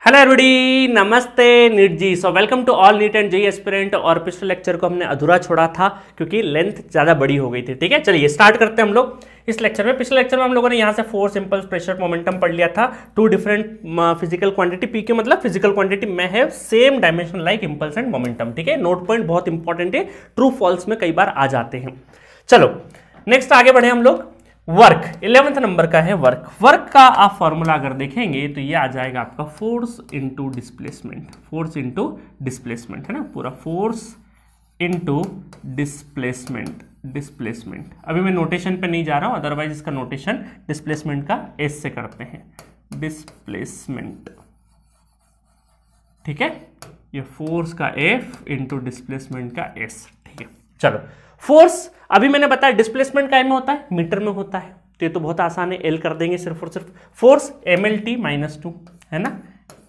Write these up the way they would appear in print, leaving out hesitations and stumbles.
Hello everybody, नमस्ते NEET ji. So welcome to all NEET and JEE aspirant. और पिछले lecture को हमने अधूरा छोड़ा था क्योंकि लेंथ ज़्यादा बड़ी हो गई थी। ठीक है, चलिए स्टार्ट करते हैं हम लोग इस लेक्चर में। पिछले लेक्चर में हम लोगों ने यहाँ से फोर्स, इंपल्स, प्रेशर, मोमेंटम पढ़ लिया था। Two different physical quantity, P Q मतलब फिजिकल क्वांटिटी में है same dimension like impulse and momentum. ठीक है, नोट पॉइंट बहुत इंपॉर्टेंट है, ट्रू फॉल्स में कई बार आ जाते हैं। चलो नेक्स्ट आगे बढ़े हम लोग। वर्क 11th नंबर का है वर्क। वर्क का आप फॉर्मूला अगर देखेंगे तो ये आ जाएगा आपका force into displacement. Force into displacement है ना, पूरा फोर्स इनटू डिस्प्लेसमेंट। डिस्प्लेसमेंट अभी मैं नोटेशन पे नहीं जा रहा हूं, अदरवाइज इसका नोटेशन डिस्प्लेसमेंट का एस से करते हैं। डिस्प्लेसमेंट, ठीक है, ये फोर्स का एफ इनटू डिस्प्लेसमेंट का एस। ठीक है, चलो फोर्स अभी मैंने बताया डिस्प्लेसमेंट काय में होता है, मीटर में होता है, तो ये तो बहुत आसान है, एल कर देंगे सिर्फ और सिर्फ। फोर्स mlt माइनस 2 है ना,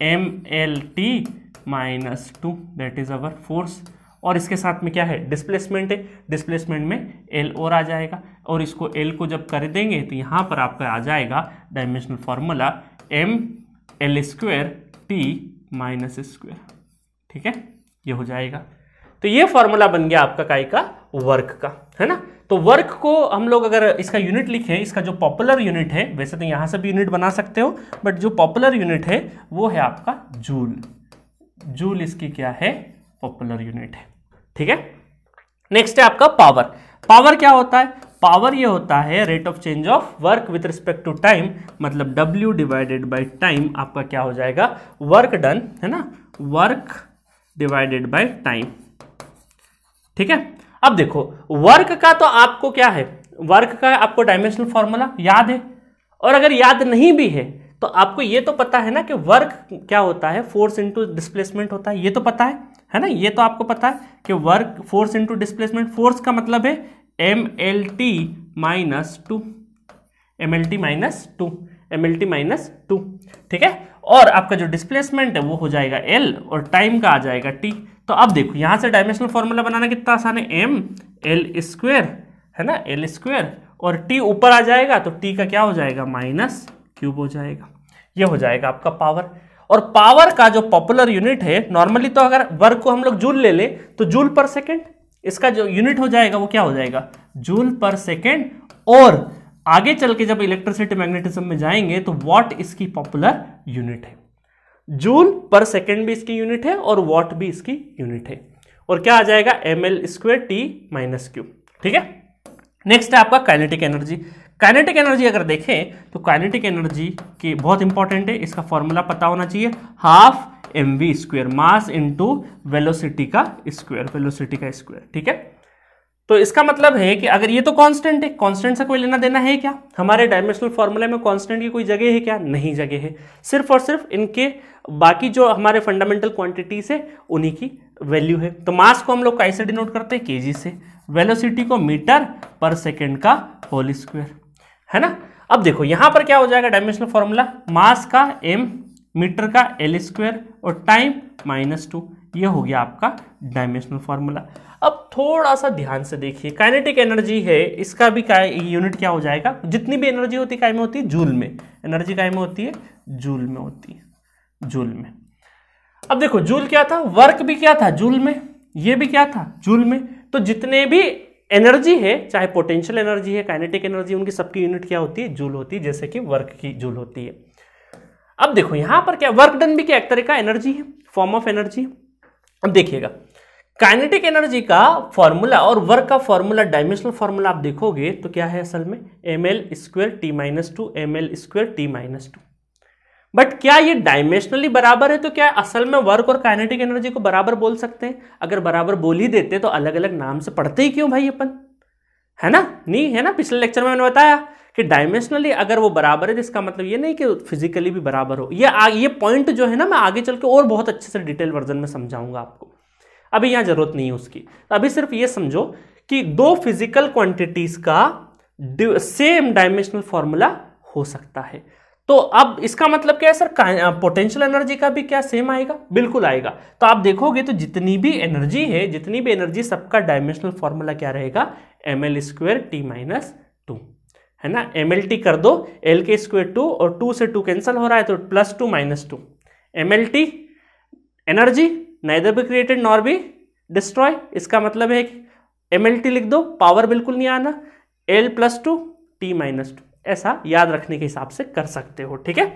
mlt minus 2 that is our force. और इसके साथ में क्या है, डिस्प्लेसमेंट है, डिस्प्लेसमेंट में एल और आ जाएगा, और इसको एल को जब कर देंगे तो यहाँ पर आपका आ जाएगा dimensional formula m l square t minus square. ठीक है, ये हो जाएगा। तो ये फॉर्मूला बन गया आपका काय का, वर्क का, है ना। तो वर्क को हम लोग अगर इसका यूनिट लिखें, इसका जो पॉपुलर यूनिट है, वैसे तो यहां से भी यूनिट बना सकते हो, बट जो पॉपुलर यूनिट है वो है आपका जूल। जूल इसकी क्या है, पॉपुलर यूनिट है। ठीक है, नेक्स्ट है आपका पावर। पावर क्या होता है, पावर ये होता है rate of change of work with respect to time, मतलब W डिवाइडेड बाई टाइम आपका क्या हो जाएगा, वर्क डन, है ना, वर्क डिवाइडेड बाई टाइम। ठीक है, अब देखो वर्क का तो आपको क्या है, वर्क का आपको डायमेंशनल फॉर्मूला याद है, और अगर याद नहीं भी है तो आपको ये तो पता है ना कि वर्क क्या होता है, फोर्स इनटू डिस्प्लेसमेंट होता है, ये तो पता है ना, ये तो आपको पता है कि work force into displacement. Force का मतलब है mlt minus 2, mlt minus 2, mlt minus 2। ठीक है, और आपका जो डिस्प्लेसमेंट है वो हो जाएगा l, और टाइम का आ जाएगा t। तो अब देखो यहां से डायमेंशनल फॉर्मूला बनाना कितना आसान है, m l स्क्वायर है ना, l स्क्वायर, और t ऊपर आ जाएगा तो t का क्या हो जाएगा, माइनस क्यूब हो जाएगा। ये हो जाएगा आपका पावर। और पावर का जो पॉपुलर यूनिट है, नॉर्मली तो अगर वर्क को हम लोग जूल ले ले तो जूल पर सेकेंड, इसका जो यूनिट हो जाएगा वो क्या हो जाएगा, जूल पर सेकेंड। और आगे चल के जब इलेक्ट्रिसिटी मैग्नेटिज्म में जाएंगे तो वॉट इसकी पॉपुलर यूनिट है। जूल पर सेकेंड भी इसकी यूनिट है और वॉट भी इसकी यूनिट है, और क्या आ जाएगा, ml square t minus Q. ठीक है, नेक्स्ट है आपका काइनेटिक एनर्जी। काइनेटिक एनर्जी अगर देखें तो काइनेटिक एनर्जी की बहुत इंपॉर्टेंट है, इसका फॉर्मूला पता होना चाहिए, half mv square, mass into velocity का स्क्वायर, वेलोसिटी का स्क्वायर। ठीक है, तो इसका मतलब है कि अगर ये तो कांस्टेंट है, कांस्टेंट से कोई लेना देना है क्या, हमारे डायमेंशनल फॉर्मूला में कांस्टेंट की कोई जगह है क्या, नहीं जगह है, सिर्फ और सिर्फ इनके बाकी जो हमारे फंडामेंटल क्वांटिटीज है उन्हीं की वैल्यू है। तो मास को हम लोग कैसे डिनोट करते हैं, केजी से, वेलोसिटी को मीटर पर सेकेंड का होल स्क्वायर, है ना। अब देखो यहां पर क्या हो जाएगा डायमेंशनल फॉर्मूला, मास का m, मीटर का l स्क्वायर, और टाइम माइनस 2, ये हो गया आपका डायमेंशनल फॉर्मूला। अब थोड़ा सा ध्यान से देखिए, काइनेटिक एनर्जी है, इसका भी यूनिट क्या हो जाएगा, जितनी भी एनर्जी होती है काय में होती है, जूल में। एनर्जी काय में होती है, जूल में होती है, जूल में। अब देखो जूल क्या था, वर्क भी क्या था, जूल में, ये भी क्या था, जूल में। तो जितने भी एनर्जी है, चाहे पोटेंशियल एनर्जी है, काइनेटिक एनर्जी, उनकी सबकी यूनिट क्या होती है, जूल होती है, जैसे कि वर्क की जूल होती है। अब देखो यहां पर क्या, वर्क डन भी क्या एक तरह का एनर्जी है, फॉर्म ऑफ एनर्जी। अब देखिएगा काइनेटिक एनर्जी का फॉर्मूला और वर्क का फॉर्मूला, डायमेंशनल फॉर्मूला आप देखोगे तो क्या है असल में, ml square t minus 2, ml square t minus 2। But क्या ये डायमेंशनली बराबर है, तो क्या असल में वर्क और काइनेटिक एनर्जी को बराबर बोल सकते हैं? अगर बराबर बोल ही देते तो अलग अलग नाम से पढ़ते ही क्यों भाई अपन, है ना, नहीं है ना। पिछले लेक्चर में मैंने बताया कि डायमेंशनली अगर वो बराबर है तो इसका मतलब ये नहीं कि फिजिकली भी बराबर हो। ये पॉइंट जो है ना, मैं आगे चल के और बहुत अच्छे से डिटेल वर्जन में समझाऊंगा आपको, अभी यहां जरूरत नहीं है उसकी। अभी सिर्फ ये समझो कि दो फिजिकल क्वांटिटीज का सेम डायमेंशनल फॉर्मूला हो सकता है। तो अब इसका मतलब क्या है सर, पोटेंशियल एनर्जी का भी क्या सेम आएगा, बिल्कुल आएगा। तो आप देखोगे तो जितनी भी एनर्जी है, जितनी भी एनर्जी, सबका डायमेंशनल फॉर्मूला क्या रहेगा, ml स्क्वायर t माइनस 2, है ना। mlt कर दो, l के स्क्वायर 2, और 2 से 2 कैंसिल हो रहा है तो +2 - 2, MLT energy neither be created nor be destroy, इसका मतलब है कि MLT लिख दो, पावर बिल्कुल नहीं आना, L+2 T-2, ऐसा याद रखने के हिसाब से कर सकते हो। ठीक है,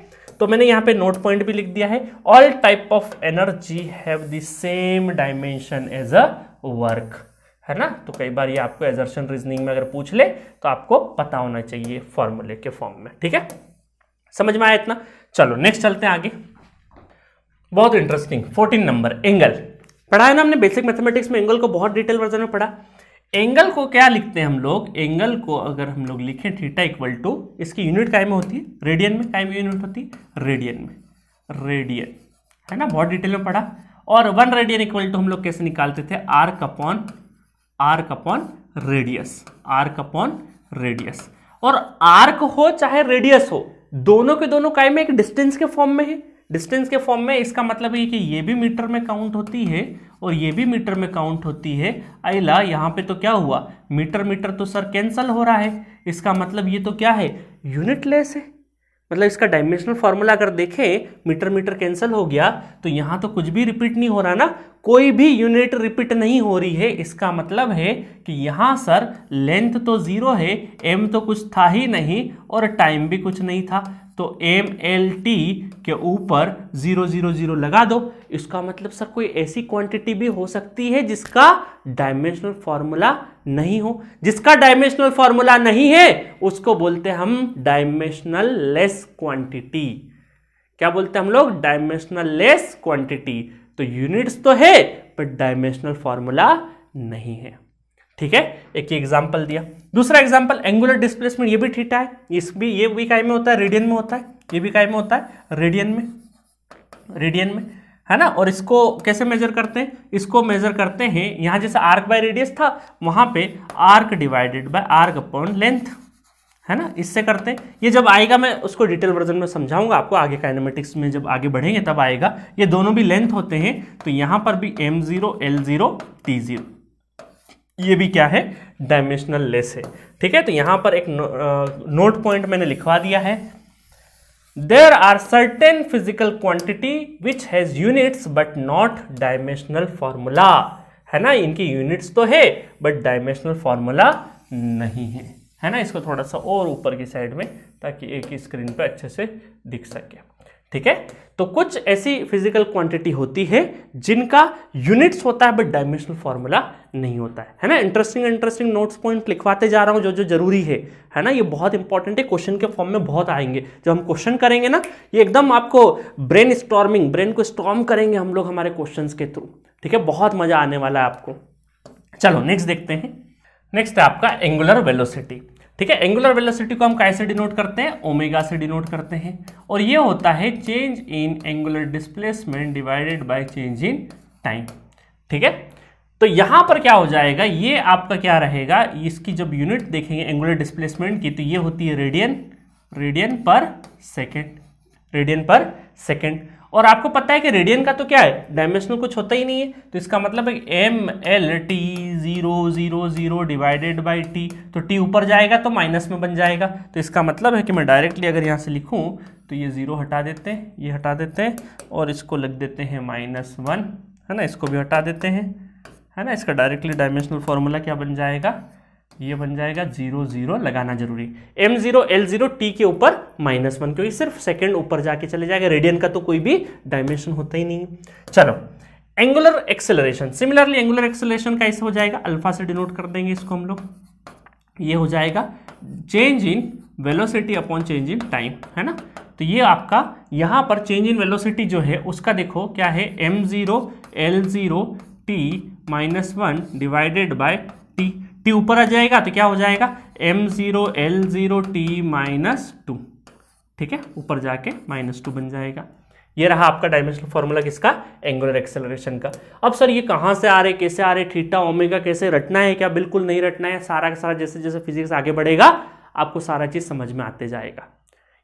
तो मैंने यहाँ पे नोट पॉइंट भी लिख दिया है। All type of energy have the same dimension as a work, है ना। तो कई बार ये आपको एजर्शन रीजनिंग में अगर पूछ ले तो आपको पता होना चाहिए फॉर्मूले के फॉर्म में। ठीक है, समझ में आया इतना। चलो नेक्स्ट चलते हैं आगे। बहुत इंटरेस्टिंग 14 नंबर एंगल पढ़ा है ना हमने बेसिक मैथमेटिक्स में, एंगल को बहुत डिटेल वर्जन में पढ़ा। एंगल को क्या लिखते हैं हम लोग, एंगल को अगर हम लोग लिखें थीटा इक्वल टू, इसकी यूनिट काय में होती है, रेडियन में। काय में यूनिट होती है, रेडियन में, रेडियन, है ना, बहुत डिटेल में पढ़ा। और 1 रेडियन इक्वल टू हम लोग कैसे निकालते थे, arc upon radius, arc upon radius. और आर्क हो चाहे रेडियस हो, दोनों के दोनों काय में एक डिस्टेंस के फॉर्म में है, डिस्टेंस के फॉर्म में। इसका मतलब है कि ये भी मीटर में काउंट होती है और ये भी मीटर में काउंट होती है। अला यहाँ पे तो क्या हुआ, मीटर मीटर तो सर कैंसल हो रहा है, इसका मतलब ये तो क्या है, यूनिटलेस है। मतलब इसका डायमेंशनल फॉर्मूला अगर देखें, मीटर मीटर कैंसिल हो गया तो यहाँ तो कुछ भी रिपीट नहीं हो रहा ना, कोई भी यूनिट रिपीट नहीं हो रही है। इसका मतलब है कि यहाँ सर लेंथ तो 0 है, m तो कुछ था ही नहीं और टाइम भी कुछ नहीं था, तो MLT के ऊपर 0 0 0 लगा दो। इसका मतलब सर कोई ऐसी क्वांटिटी भी हो सकती है जिसका डायमेंशनल फॉर्मूला नहीं हो। जिसका डायमेंशनल फॉर्मूला नहीं है उसको बोलते हैं हम डायमेंशनल लेस क्वांटिटी। क्या बोलते हैं हम लोग, डायमेंशनल लेस क्वांटिटी। तो यूनिट्स तो है बट डायमेंशनल फॉर्मूला नहीं है। ठीक है, एक एग्जांपल दिया। दूसरा एग्जांपल एंगुलर डिस्प्लेसमेंट, ये भी थीटा है, ये भी काय में होता है, रेडियन में होता है, ये भी काय में होता है, रेडियन में, है ना। और इसको कैसे मेजर करते हैं, इसको मेजर करते हैं यहां जैसे आर्क बाय रेडियस था, वहां पे arc divided by arc upon length, है ना, इससे करते हैं। ये जब आएगा मैं उसको डिटेल वर्जन में समझाऊंगा आपको आगे, काइनेमेटिक्स में जब आगे बढ़ेंगे तब आएगा। ये दोनों भी लेंथ होते हैं, तो यहां पर भी M0 L0 T0, ये भी क्या है, डायमेंशनल लेस है। ठीक है, तो यहां पर एक नोट पॉइंट मैंने लिखवा दिया है। There are certain physical quantity which has units but not dimensional formula, है ना। इनकी यूनिट्स तो है बट डायमेंशनल फॉर्मूला नहीं है ना। इसको थोड़ा सा और ऊपर की साइड में, ताकि एक ही स्क्रीन पे अच्छे से दिख सके। ठीक है, तो कुछ ऐसी फिजिकल क्वांटिटी होती है जिनका यूनिट्स होता है बट डायमेंशनल फॉर्मूला नहीं होता है ना। इंटरेस्टिंग नोट्स पॉइंट लिखवाते जा रहा हूं जो जरूरी है ना। ये बहुत इंपॉर्टेंट है, क्वेश्चन के फॉर्म में बहुत आएंगे। जब हम क्वेश्चन करेंगे ना, ये एकदम आपको ब्रेन को स्टॉर्म करेंगे हम लोग हमारे क्वेश्चन के थ्रू। ठीक है, बहुत मजा आने वाला है आपको। चलो नेक्स्ट देखते हैं। नेक्स्ट है आपका एंगुलर वेलोसिटी। ठीक है, एंगुलर वेलोसिटी को हम कैसे डिनोट करते हैं, ओमेगा से डिनोट करते हैं। और ये होता है change in angular displacement divided by change in time. ठीक है, तो यहां पर क्या हो जाएगा, ये आपका क्या रहेगा, इसकी जब यूनिट देखेंगे एंगुलर डिस्प्लेसमेंट की, तो ये होती है रेडियन पर सेकेंड। और आपको पता है कि रेडियन का तो क्या है, डायमेंशनल कुछ होता ही नहीं है, तो इसका मतलब है MLT 0 0 0 डिवाइडेड बाई T, तो T ऊपर जाएगा तो माइनस में बन जाएगा। तो इसका मतलब है कि मैं डायरेक्टली अगर यहाँ से लिखूँ तो ये 0 हटा देते हैं, ये हटा देते हैं और इसको लिख देते हैं -1, है ना, इसको भी हटा देते हैं, है ना। इसका डायरेक्टली डायमेंशनल फॉर्मूला क्या बन जाएगा, ये बन जाएगा 0 0 लगाना जरूरी, M0 L0 T के ऊपर -1, क्योंकि सिर्फ सेकंड ऊपर जाके चले जाएगा। रेडियन का तो कोई भी डायमेंशन होता ही नहीं। चलो angular acceleration, similarly angular acceleration का ऐसे हो जाएगा, अल्फा से डिनोट कर देंगे इसको हम लोग। ये हो जाएगा change in velocity upon change in time, है ना। तो ये आपका यहाँ पर चेंज इन वेलोसिटी जो है उसका देखो क्या है, M0 L0 T -1 divided by T ऊपर आ जाएगा तो क्या हो जाएगा, M0 L0 T -2। ठीक है, ऊपर जाके -2 बन जाएगा। ये रहा आपका डायमेंशनल फॉर्मूला किसका, एंगुलर एक्सेलरेशन का। अब सर ये कहाँ से आ रहे, कैसे आ रहे, थीटा ओमेगा कैसे रटना है, क्या बिल्कुल नहीं रटना है, सारा का सारा जैसे जैसे फिजिक्स आगे बढ़ेगा आपको सारा चीज समझ में आते जाएगा।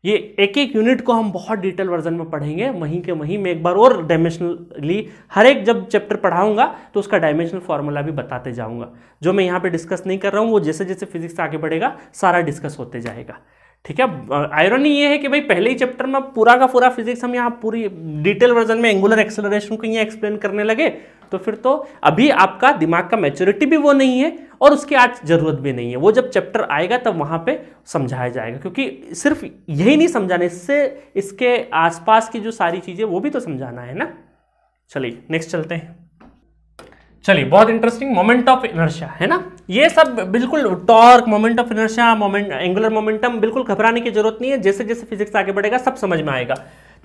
ये एक एक यूनिट को हम बहुत डिटेल वर्जन में पढ़ेंगे, वहीं के वहीं मैं एक बार और डायमेंशनली हर एक जब चैप्टर पढ़ाऊंगा तो उसका डायमेंशनल फॉर्मूला भी बताते जाऊंगा। जो मैं यहाँ पे डिस्कस नहीं कर रहा हूँ वो जैसे जैसे फिजिक्स आगे बढ़ेगा सारा डिस्कस होते जाएगा। ठीक है। आयरनी ये है कि भाई पहले ही चैप्टर में पूरा का पूरा फिजिक्स हम यहाँ पूरी डिटेल वर्जन में एंगुलर एक्सेलरेशन को यहाँ एक्सप्लेन करने लगे, तो फिर तो अभी आपका दिमाग का मैच्योरिटी भी वो नहीं है और उसकी आज जरूरत भी नहीं है। वो जब चैप्टर आएगा तब वहां पे समझाया जाएगा, क्योंकि सिर्फ यही नहीं समझाना, इससे इसके आसपास की जो सारी चीजें वो भी तो समझाना है ना। चलिए नेक्स्ट चलते हैं। चलिए बहुत इंटरेस्टिंग, मोमेंट ऑफ इनर्शिया है ना, ये सब बिल्कुल torque, moment of inertia, moment, angular momentum, बिल्कुल घबराने की जरूरत नहीं है। जैसे जैसे फिजिक्स आगे बढ़ेगा सब समझ में आएगा।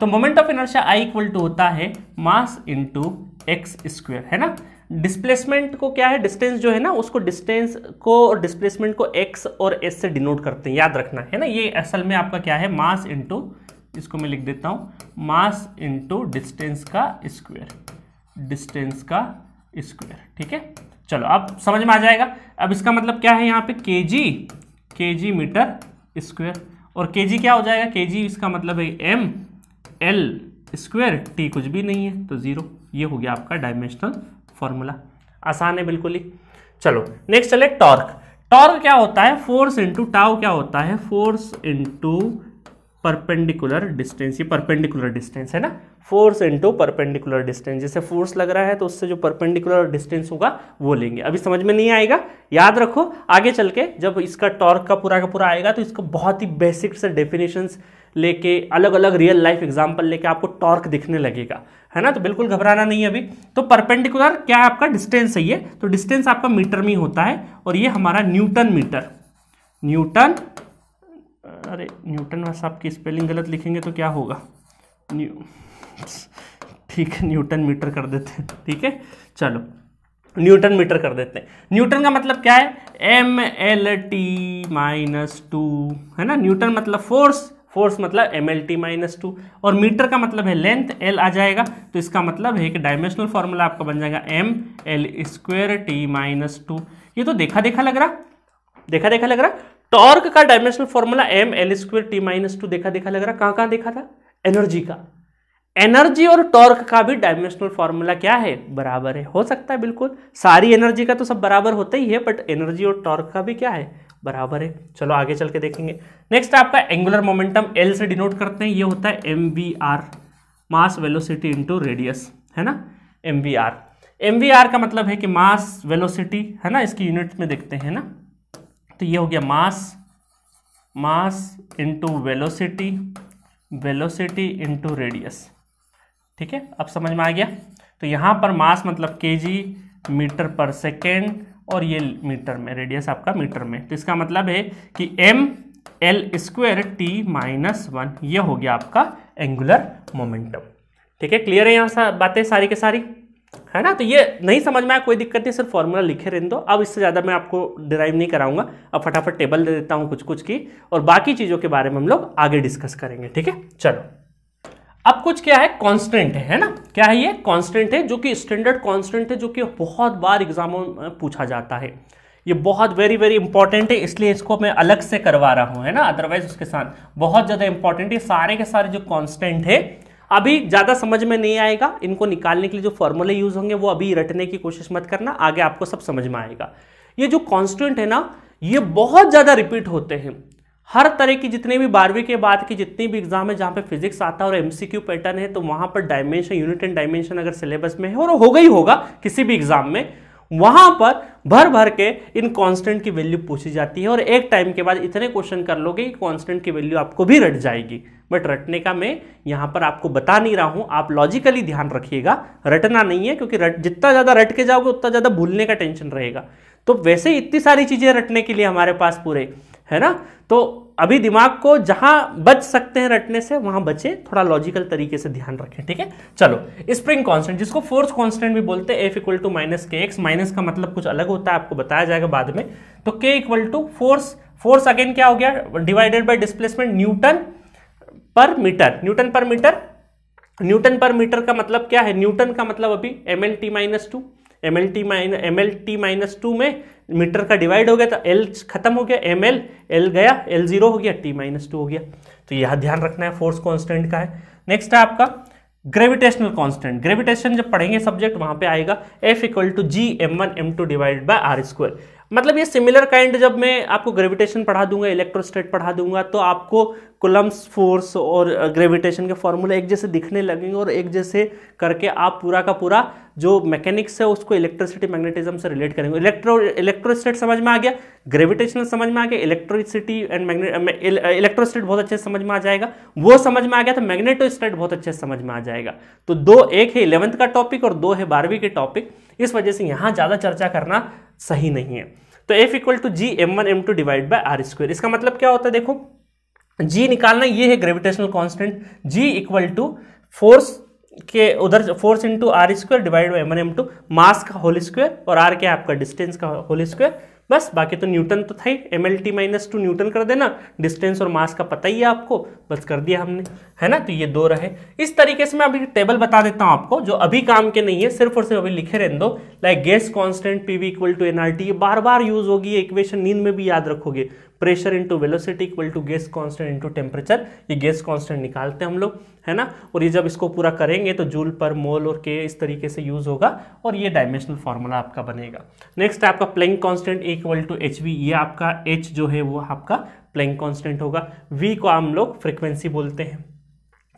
तो moment of inertia I equal to होता है मास इंटू एक्स स्क्वायर, है ना। डिस्प्लेसमेंट को क्या है, डिस्टेंस जो है ना उसको, डिस्टेंस को और डिस्प्लेसमेंट को एक्स और एस से डिनोट करते हैं, याद रखना है ना। ये असल में आपका क्या है, मास इंटू, इसको मैं लिख देता हूं मास इंटू डिस्टेंस का स्क्वायर, डिस्टेंस का स्क्वायर, ठीक है। चलो अब समझ में आ जाएगा। अब इसका मतलब क्या है यहाँ पे, केजी मीटर स्क्वायर, और केजी क्या हो जाएगा, केजी इसका मतलब है एम एल स्क्वायर, टी कुछ भी नहीं है तो 0। ये हो गया आपका डायमेंशनल फॉर्मूला, आसान है बिल्कुल ही। चलो नेक्स्ट चले टॉर्क। टॉर्क क्या होता है, फोर्स इंटू टाउ क्या होता है, फोर्स इंटू परपेंडिकुलर डिस्टेंस, ये परपेंडिकुलर डिस्टेंस है ना, फोर्स इंटू परपेंडिकुलर डिस्टेंस, जैसे फोर्स लग रहा है तो उससे जो परपेंडिकुलर डिस्टेंस होगा वो लेंगे। अभी समझ में नहीं आएगा, याद रखो आगे चल के जब इसका टॉर्क का पूरा आएगा तो इसको बहुत ही बेसिक से डेफिनेशंस लेके, अलग अलग रियल लाइफ एग्जांपल लेके आपको टॉर्क दिखने लगेगा, है ना। तो बिल्कुल घबराना नहीं है अभी। तो परपेंडिकुलर क्या है आपका, डिस्टेंस है ये, तो डिस्टेंस आपका मीटर में होता है, और ये हमारा न्यूटन मीटर, न्यूटन, अरे न्यूटन में आपकी स्पेलिंग गलत लिखेंगे तो क्या होगा, ठीक है न्यूटन मीटर कर देते हैं, ठीक है। चलो न्यूटन मीटर कर देते हैं। न्यूटन का मतलब क्या है, MLT-2, है ना। न्यूटन मतलब फोर्स, फोर्स मतलब MLT-2, और मीटर का मतलब है लेंथ, L आ जाएगा। तो इसका मतलब है कि डायमेंशनल फॉर्मूला आपका बन जाएगा ML²T-2। ये तो देखा देखा लग रहा, टॉर्क का डायमेंशनल फॉर्मूला ML²T-2 देखा देखा लग रहा। कहां देखा था, एनर्जी का, एनर्जी और टॉर्क का भी डायमेंशनल फॉर्मूला क्या है, बराबर है। हो सकता है बिल्कुल, सारी एनर्जी का तो सब बराबर होता ही है, बट एनर्जी और टॉर्क का भी क्या है, बराबर है। चलो आगे चल के देखेंगे। नेक्स्ट आपका एंगुलर मोमेंटम, एल से डिनोट करते हैं, ये होता है MVR, मास वेलोसिटी इंटू रेडियस, है ना। MVR का मतलब है कि मास वेलोसिटी, है ना, इसकी यूनिट में देखते हैं ना, तो ये हो गया mass into velocity into radius, ठीक है। अब समझ में आ गया। तो यहाँ पर मास मतलब केजी मीटर पर सेकेंड, और ये मीटर में, रेडियस आपका मीटर में, तो इसका मतलब है कि ML²T-1, ये हो गया आपका एंगुलर मोमेंटम, ठीक है। क्लियर है यहाँ बातें सारी के सारी, है ना। तो ये नहीं समझ में आया कोई दिक्कत नहीं, सिर्फ फॉर्मूला लिखे रहने दो। अब इससे ज़्यादा मैं आपको डिराइव नहीं कराऊंगा, अब फटाफट टेबल दे देता हूँ कुछ की, और बाकी चीज़ों के बारे में हम लोग आगे डिस्कस करेंगे, ठीक है। चलो अब कुछ क्या है, कांस्टेंट है ना। क्या है ये, कांस्टेंट है, जो कि स्टैंडर्ड कांस्टेंट है, जो कि बहुत बार एग्जामों में पूछा जाता है। ये बहुत वेरी वेरी इंपॉर्टेंट है, इसलिए इसको मैं अलग से करवा रहा हूँ, है ना। अदरवाइज उसके साथ बहुत ज़्यादा इंपॉर्टेंट है। सारे के सारे जो कांस्टेंट है अभी ज़्यादा समझ में नहीं आएगा, इनको निकालने के लिए जो फॉर्मूले यूज होंगे वो अभी रटने की कोशिश मत करना, आगे आपको सब समझ में आएगा। ये जो कांस्टेंट है ना, ये बहुत ज़्यादा रिपीट होते हैं। हर तरह की जितने भी 12वीं के बाद की जितनी भी एग्जाम है जहाँ पे फिजिक्स आता है और MCQ पैटर्न है, तो वहाँ पर डायमेंशन, यूनिट एंड डायमेंशन अगर सिलेबस में है, और होगा ही होगा किसी भी एग्जाम में, वहां पर भर भर के इन कांस्टेंट की वैल्यू पूछी जाती है, और एक टाइम के बाद इतने क्वेश्चन कर लोगे कि कांस्टेंट की वैल्यू आपको भी रट जाएगी। बट रटने का मैं यहां पर आपको बता नहीं रहा हूं, आप लॉजिकली ध्यान रखिएगा, रटना नहीं है, क्योंकि जितना ज्यादा रट के जाओगे उतना ज्यादा भूलने का टेंशन रहेगा। तो वैसे ही इतनी सारी चीजें रटने के लिए हमारे पास पूरे, है ना। तो अभी दिमाग को जहां बच सकते हैं रटने से वहां बचे, थोड़ा लॉजिकल तरीके से ध्यान रखें, ठीक है। चलो स्प्रिंग कांस्टेंट, जिसको फोर्स कांस्टेंट भी बोलते हैं, F = -kx, माइनस का मतलब कुछ अलग होता है, आपको बताया जाएगा बाद में। तो K = फोर्स अगेन क्या हो गया, डिवाइडेड बाय डिस्प्लेसमेंट न्यूटन पर मीटर। न्यूटन पर मीटर का मतलब क्या है, न्यूटन का मतलब अभी MLT-2, MLT-2 में मीटर का डिवाइड हो गया तो L खत्म हो गया, ML, L गया, L 0 हो गया, T-2 हो गया। तो यह ध्यान रखना है, फोर्स कांस्टेंट का है। नेक्स्ट है आपका ग्रेविटेशनल कांस्टेंट। ग्रेविटेशन जब पढ़ेंगे सब्जेक्ट वहां पे आएगा F = G m1 m2 / r²। मतलब ये सिमिलर काइंड जब मैं आपको ग्रेविटेशन पढ़ा दूंगा, इलेक्ट्रोस्टैट पढ़ा दूंगा, तो आपको कुलम्ब्स फोर्स और ग्रेविटेशन के फॉर्मूले एक जैसे दिखने लगेंगे और एक जैसे करके आप पूरा का पूरा जो मैकेनिक्स है उसको इलेक्ट्रिसिटी मैग्नेटिज्म से रिलेट करेंगे। इलेक्ट्रोस्टैट समझ में आ गया, ग्रेविटेशनल समझ में आ गया, इलेक्ट्रिसिटी एंड इलेक्ट्रोस्टैट बहुत अच्छे से समझ में आ जाएगा, वो समझ में आ गया तो मैग्नेटोस्टैट बहुत अच्छे से समझ में आ जाएगा। तो दो, एक है 11th का टॉपिक और दो है 12वीं के टॉपिक, इस वजह से यहां ज्यादा चर्चा करना सही नहीं है। तो F equal to G m1 m2 divide by R square, इसका मतलब क्या होता है, देखो G निकालना, ये है gravitational constant, G equal to force के उधर force into R square divide by m1 m2, mass का होल स्क्वायर और आर क्या है आपका डिस्टेंस का होल स्क्वायर, बस। बाकी तो न्यूटन तो था ही, mlt-2 न्यूटन कर देना, डिस्टेंस और मास का पता ही है आपको, बस कर दिया हमने, है ना। तो ये दो रहे। इस तरीके से मैं अभी टेबल बता देता हूं आपको जो अभी काम के नहीं है, सिर्फ और सिर्फ अभी लिखे रहने दो। Like gas constant PV equal to nRT, ये बार बार यूज होगी, ये इक्वेशन नींद में भी याद रखोगे। Pressure into velocity equal to gas constant into temperature, ये गैस कांस्टेंट निकालते हैं हम लोग, है ना। और ये जब इसको पूरा करेंगे तो जूल पर मोल और के इस तरीके से यूज होगा और ये डायमेंशनल फॉर्मूला आपका बनेगा। नेक्स्ट आपका Planck constant equal to hv, ये आपका h जो है वो आपका प्लैंक कांस्टेंट होगा, v को हम लोग फ्रीक्वेंसी बोलते हैं।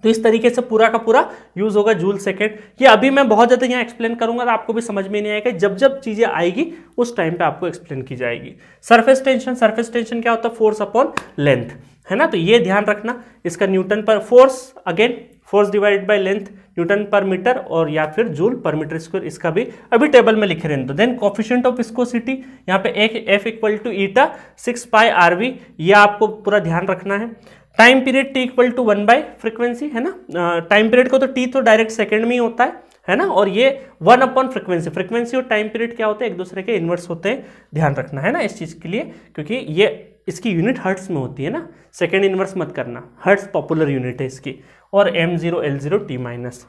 तो इस तरीके से पूरा का पूरा यूज होगा जूल सेकेंड। ये अभी मैं बहुत ज्यादा यहाँ एक्सप्लेन करूंगा तो आपको भी समझ में नहीं आएगा, जब जब चीजें आएगी उस टाइम पे आपको एक्सप्लेन की जाएगी। सरफेस टेंशन, सरफेस टेंशन क्या होता है, फोर्स अपॉन लेंथ, है ना। तो ये ध्यान रखना, इसका न्यूटन पर force, again force divided by length, Newton पर मीटर और या फिर जूल पर मीटर स्क्वायर, इसका भी अभी टेबल में लिखे रहने दो। देन कोफिशिएंट ऑफ विस्कोसिटी, यहाँ पे एक F equal to eta 6 pi RV, ये आपको पूरा ध्यान रखना है। Time period T equal to 1 by frequency, है ना। टाइम पीरियड को तो T तो डायरेक्ट सेकंड में ही होता है ना। और ये 1 अपॉन फ्रीक्वेंसी, फ्रीक्वेंसी और टाइम पीरियड क्या होते हैं, एक दूसरे के इनवर्स होते हैं, ध्यान रखना है ना इस चीज के लिए, क्योंकि ये इसकी यूनिट हर्ट्स में होती है ना, सेकंड इनवर्स मत करना, हर्ट्स पॉपुलर यूनिट है इसकी। और m0 L0 T माइनस।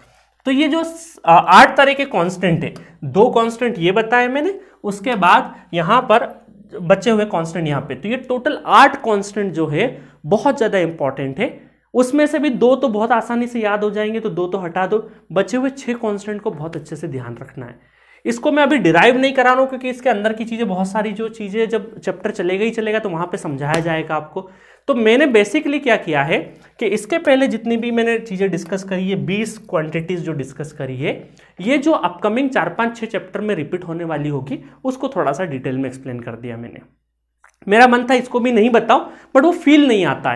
तो ये जो 8 तरह के कांस्टेंट है, 2 कांस्टेंट ये बताए मैंने, उसके बाद यहां पर बचे हुए कांस्टेंट यहाँ पे, तो ये टोटल 8 कांस्टेंट जो है बहुत ज्यादा इंपॉर्टेंट है। उसमें से भी 2 तो बहुत आसानी से याद हो जाएंगे, तो 2 तो हटा दो, बचे हुए 6 कांस्टेंट को बहुत अच्छे से ध्यान रखना है। इसको मैं अभी डिराइव नहीं करा रहा हूं क्योंकि इसके अंदर की चीजें बहुत सारी जो चीजें जब चैप्टर चलेगा ही चलेगा तो वहां पे समझाया जाएगा आपको। तो मैंने बेसिकली क्या किया है कि इसके पहले जितनी भी मैंने चीजें डिस्कस करी है, 20 क्वांटिटीज जो डिस्कस करी है, ये जो अपकमिंग 4, 5, 6 चैप्टर में रिपीट होने वाली होगी उसको थोड़ा सा डिटेल में एक्सप्लेन कर दिया मैंने। मेरा मन था इसको भी नहीं बताऊं, बट वो फील नहीं आता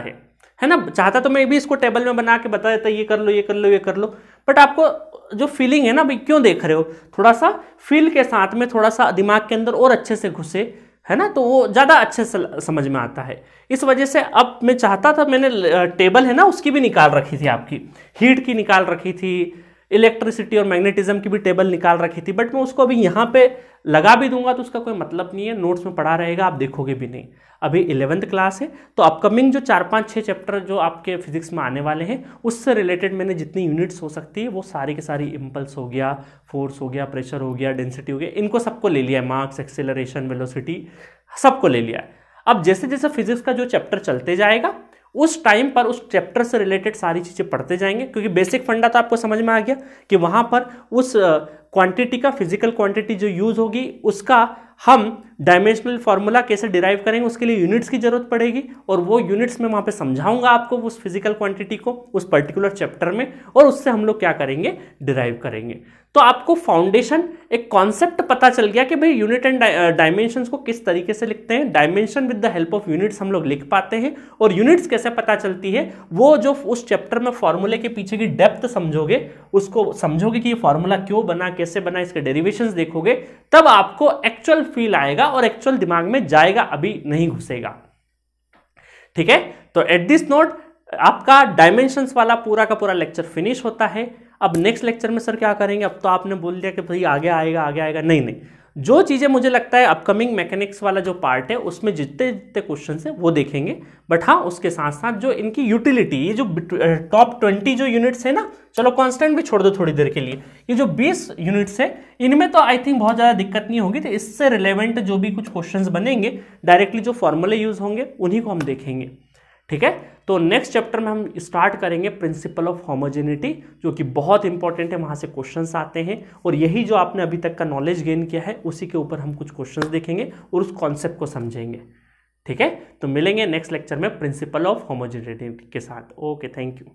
है ना। चाहता तो मैं भी इसको टेबल में बना के बता देता, ये कर लो, ये कर लो, ये कर लो, बट आपको जो फीलिंग है ना भाई, क्यों देख रहे हो, थोड़ा सा फील के साथ में थोड़ा सा दिमाग के अंदर और अच्छे से घुसे, है ना, तो वो ज्यादा अच्छे से समझ में आता है। इस वजह से अब मैं चाहता था, मैंने टेबल है ना उसकी भी निकाल रखी थी, आपकी हीट की निकाल रखी थी, इलेक्ट्रिसिटी और मैग्नेटिज्म की भी टेबल निकाल रखी थी, बट मैं उसको अभी यहाँ पे लगा भी दूंगा तो उसका कोई मतलब नहीं है, नोट्स में पढ़ा रहेगा, आप देखोगे भी नहीं। अभी 11th क्लास है, तो अपकमिंग जो 4, 5, 6 चैप्टर जो आपके फिजिक्स में आने वाले हैं उससे रिलेटेड मैंने जितनी यूनिट्स हो सकती है वो सारी की सारी, इम्पल्स हो गया, फोर्स हो गया, प्रेशर हो गया, डेंसिटी हो गया, इनको सबको ले लिया है, मार्क्स, एक्सेलरेशन, वेलोसिटी, सबको ले लिया है। अब जैसे जैसे फिजिक्स का जो चैप्टर चलते जाएगा उस टाइम पर उस चैप्टर से रिलेटेड सारी चीजें पढ़ते जाएंगे, क्योंकि बेसिक फंडा तो आपको समझ में आ गया कि वहां पर उस क्वांटिटी का, फिजिकल क्वांटिटी जो यूज होगी उसका हम डायमेंशनल फॉर्मूला कैसे डिराइव करेंगे, उसके लिए यूनिट्स की जरूरत पड़ेगी, और वो यूनिट्स में वहां पे समझाऊंगा आपको उस फिजिकल क्वांटिटी को उस पर्टिकुलर चैप्टर में, और उससे हम लोग क्या करेंगे, डिराइव करेंगे। तो आपको फाउंडेशन, एक कॉन्सेप्ट पता चल गया कि भाई यूनिट एंड डायमेंशंस को किस तरीके से लिखते हैं, dimension with the help of units हम लोग लिख पाते हैं, और यूनिट्स कैसे पता चलती है, वो जो उस चैप्टर में फॉर्मूले के पीछे की डेप्थ समझोगे, उसको समझोगे कि ये फॉर्मूला क्यों बना, कैसे बना, इसके डेरिवेशंस देखोगे, तब आपको एक्चुअल फील आएगा और एक्चुअल दिमाग में जाएगा, अभी नहीं घुसेगा। ठीक है, तो एट दिस नोट आपका डायमेंशंस वाला पूरा का पूरा लेक्चर फिनिश होता है। अब नेक्स्ट लेक्चर में सर क्या करेंगे, अब तो आपने बोल दिया कि भाई आगे आएगा, आगे आएगा, नहीं नहीं, जो चीजें मुझे लगता है अपकमिंग मैकेनिक्स वाला जो पार्ट है उसमें जितने जितने क्वेश्चन है वो देखेंगे, बट हाँ उसके साथ साथ जो इनकी यूटिलिटी, ये जो टॉप 20 जो यूनिट्स है ना, चलो कांस्टेंट भी छोड़ दो थोड़ी देर के लिए, ये जो 20 यूनिट्स है इनमें तो आई थिंक बहुत ज्यादा दिक्कत नहीं होगी, तो इससे रिलेवेंट जो भी कुछ क्वेश्चंस बनेंगे, डायरेक्टली जो फॉर्मूले यूज होंगे उन्हीं को हम देखेंगे। ठीक है, तो नेक्स्ट चैप्टर में हम स्टार्ट करेंगे प्रिंसिपल ऑफ होमोजेनिटी, जो कि बहुत इंपॉर्टेंट है, वहां से क्वेश्चंस आते हैं और यही जो आपने अभी तक का नॉलेज गेन किया है उसी के ऊपर हम कुछ क्वेश्चंस देखेंगे और उस कॉन्सेप्ट को समझेंगे। ठीक है, तो मिलेंगे नेक्स्ट लेक्चर में प्रिंसिपल ऑफ होमोजेनिटी के साथ। Okay, thank you.